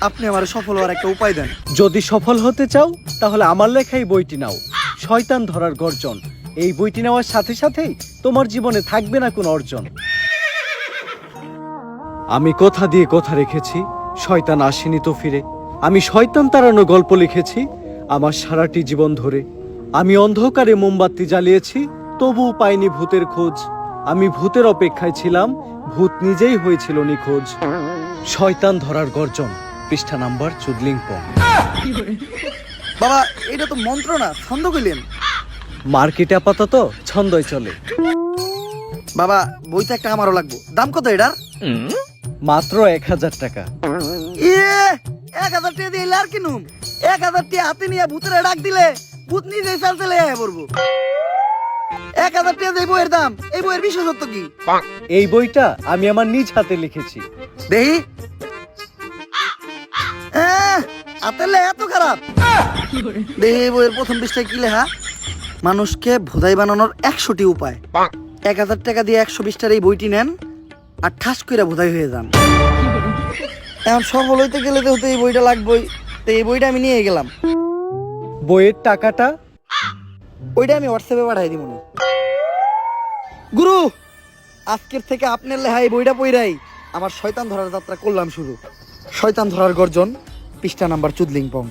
আপনি আমার সফল হওয়ার একটা উপায় দেন। যদি সফল হতে চাও তাহলে আমার লেখাই বইটি নাও, শয়তান ধরার গর্জন। এই বইটি নেওয়ার সাথে সাথেই তোমার জীবনে থাকবে না কোনো অর্জন। আমি কথা দিয়ে কথা রেখেছি, শয়তান আসেনি তো ফিরে। আমি শয়তান তাড়ানো গল্প লিখেছি আমার সারাটি জীবন ধরে। আমি অন্ধকারে মোমবাতি জ্বালিয়েছি, তবুও পাইনি ভূতের খোঁজ। আমি ভূতের অপেক্ষায় ছিলাম, ভূত নিজেই হয়েছিল নিখোঁজ। শয়তান ধরার গর্জন, পৃষ্ঠা নাম্বার চুদলিংপং। বাবা এটা তো মন্ত্র না, ছন্দ কইলেন। মার্কেটে আপাতত ছন্দই চলে। বাবা বইটা একটা আমারও লাগবো, দাম কত এটার? মাত্র 1000 টাকা। 1000 টাকা দিয়ে আর কিনুম? 1000 টাকা হাতে নিয়ে ভূতের ডাক দিলে ভূত নিজেই চালতে লেগে পড়বো। 1000 টাকা দিয়ে বইয়ের দাম, এই বইয়ের বিশেষত্ব কি? এই বইটা আমি আমার নিজ হাতে লিখেছি। দেহি হাতের এত খারাপ। দেহি এই বইয়ের প্রথম পৃষ্ঠায় কি লেখা? মানুষকে ভোদাই বানানোর 100টি উপায়। 1000 টাকা দিয়ে 120টার এই বইটি নেন আর ঠাস করে ভোদাই হয়ে যান। এখন সফল হইতে গেলে তো এই বইটা লাগবেই, তো এই বইটা আমি নিয়ে গেলাম। বইয়ের টাকাটা? ওইটা আমি হোয়াটসঅ্যাপে পাঠাই দিব। গুরু, আজকের থেকে আপনার লেখা এই বইটা পইরাই আমার শয়তান ধরার যাত্রা করলাম শুরু। শয়তান ধরার গর্জন, পৃষ্ঠা নাম্বার চুদলিংপং।